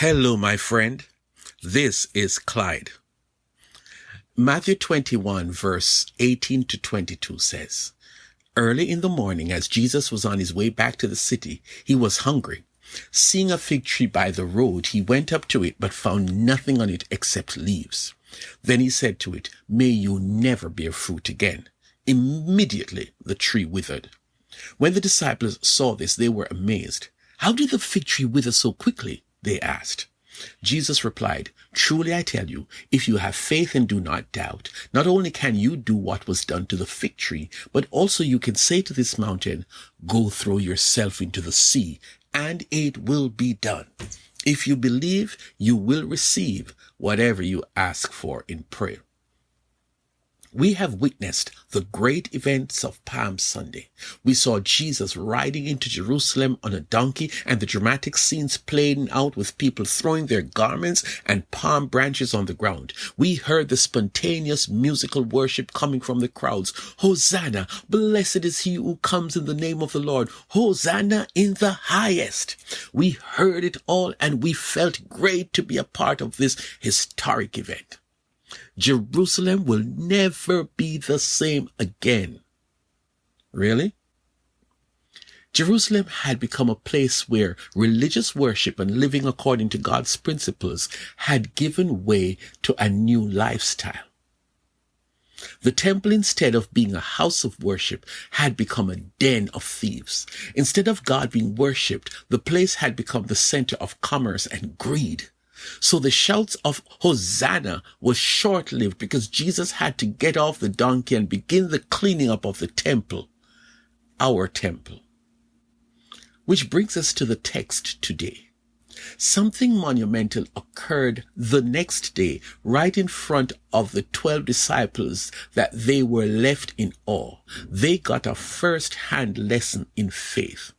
Hello, my friend. This is Clyde. Matthew 21, verse 18 to 22 says, "Early in the morning, as Jesus was on his way back to the city, he was hungry. Seeing a fig tree by the road, he went up to it, but found nothing on it except leaves. Then he said to it, 'May you never bear fruit again.' Immediately the tree withered. When the disciples saw this, they were amazed. 'How did the fig tree wither so quickly?' they asked. Jesus replied, 'Truly I tell you, if you have faith and do not doubt, not only can you do what was done to the fig tree, but also you can say to this mountain, go throw yourself into the sea, and it will be done. If you believe, you will receive whatever you ask for in prayer.'" We have witnessed the great events of Palm Sunday. We saw Jesus riding into Jerusalem on a donkey and the dramatic scenes playing out with people throwing their garments and palm branches on the ground. We heard the spontaneous musical worship coming from the crowds. "Hosanna! Blessed is he who comes in the name of the Lord. Hosanna in the highest." We heard it all and we felt great to be a part of this historic event. Jerusalem will never be the same again. Really? Jerusalem had become a place where religious worship and living according to God's principles had given way to a new lifestyle. The temple, instead of being a house of worship, had become a den of thieves. Instead of God being worshipped, the place had become the center of commerce and greed. So the shouts of Hosanna was short-lived because Jesus had to get off the donkey and begin the cleaning up of the temple, our temple. Which brings us to the text today. Something monumental occurred the next day right in front of the 12 disciples that they were left in awe. They got a first-hand lesson in faith.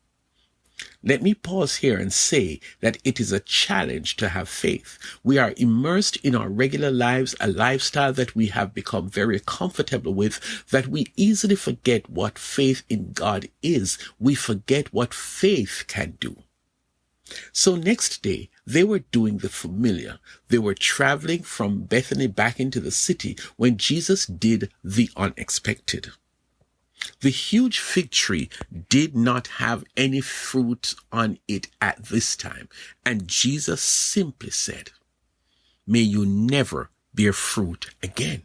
Let me pause here and say that it is a challenge to have faith. We are immersed in our regular lives, a lifestyle that we have become very comfortable with, that we easily forget what faith in God is. We forget what faith can do. So next day, they were doing the familiar. They were traveling from Bethany back into the city when Jesus did the unexpected. The huge fig tree did not have any fruit on it at this time, and Jesus simply said, "May you never bear fruit again."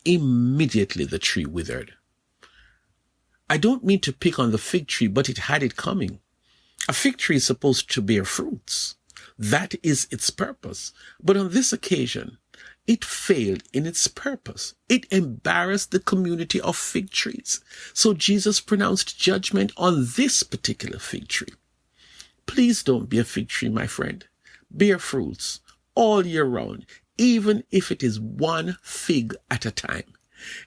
Immediately the tree withered. I don't mean to pick on the fig tree, but it had it coming. A fig tree is supposed to bear fruits. That is its purpose. But on this occasion, it failed in its purpose. It embarrassed the community of fig trees. So Jesus pronounced judgment on this particular fig tree. Please don't be a fig tree, my friend. Bear fruits all year round, even if it is one fig at a time.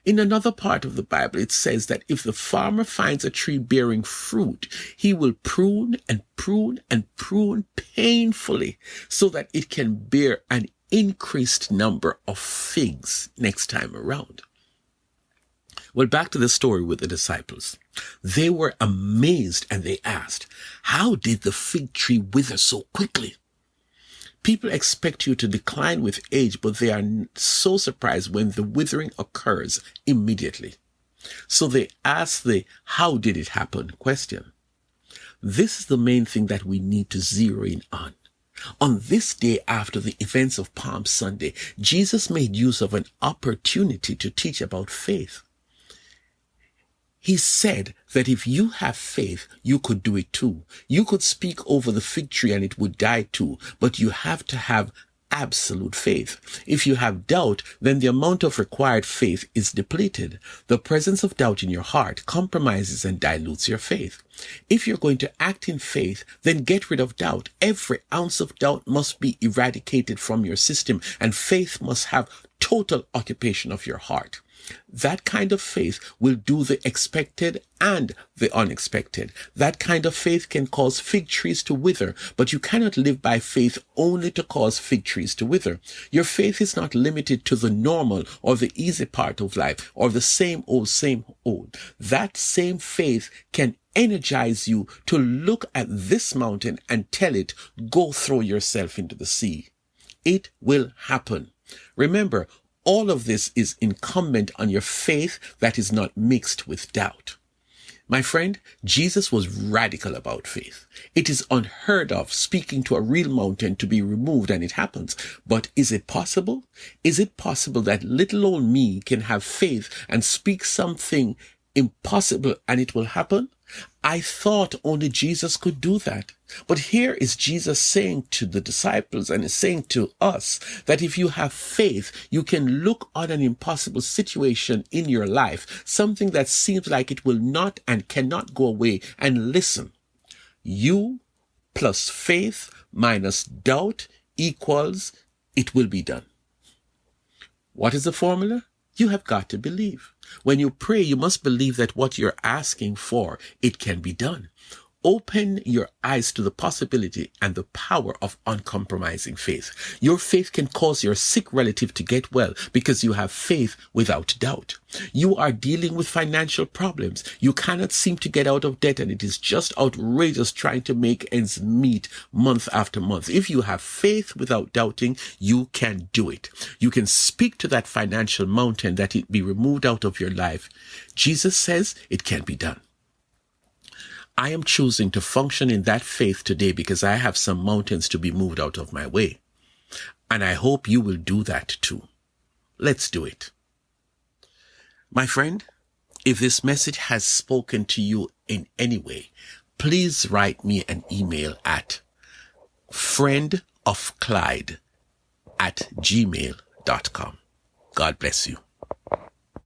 In another part of the Bible, it says that if the farmer finds a tree bearing fruit, he will prune and prune and prune painfully so that it can bear an increased number of figs next time around. Well, back to the story with the disciples. They were amazed and they asked, "How did the fig tree wither so quickly?" People expect you to decline with age, but they are so surprised when the withering occurs immediately. So they ask the "how did it happen" question. This is the main thing that we need to zero in on. On this day after the events of Palm Sunday, Jesus made use of an opportunity to teach about faith. He said that if you have faith, you could do it too. You could speak over the fig tree and it would die too, but you have to have absolute faith. If you have doubt, then the amount of required faith is depleted. The presence of doubt in your heart compromises and dilutes your faith. If you're going to act in faith, then get rid of doubt. Every ounce of doubt must be eradicated from your system, and faith must have total occupation of your heart. That kind of faith will do the expected and the unexpected. That kind of faith can cause fig trees to wither, but you cannot live by faith only to cause fig trees to wither. Your faith is not limited to the normal or the easy part of life or the same old, same old. That same faith can energize you to look at this mountain and tell it, go throw yourself into the sea. It will happen. Remember, all of this is incumbent on your faith that is not mixed with doubt. My friend, Jesus was radical about faith. It is unheard of speaking to a real mountain to be removed and it happens. But is it possible? Is it possible that little old me can have faith and speak something impossible and it will happen? I thought only Jesus could do that. But here is Jesus saying to the disciples and is saying to us that if you have faith, you can look on an impossible situation in your life, something that seems like it will not and cannot go away, and listen. You plus faith minus doubt equals it will be done. What is the formula? You have got to believe. When you pray, you must believe that what you're asking for, it can be done. Open your eyes to the possibility and the power of uncompromising faith. Your faith can cause your sick relative to get well because you have faith without doubt. You are dealing with financial problems. You cannot seem to get out of debt and it is just outrageous trying to make ends meet month after month. If you have faith without doubting, you can do it. You can speak to that financial mountain that it be removed out of your life. Jesus says it can be done. I am choosing to function in that faith today because I have some mountains to be moved out of my way. And I hope you will do that too. Let's do it. My friend, if this message has spoken to you in any way, please write me an email at friendofclyde@gmail.com. God bless you.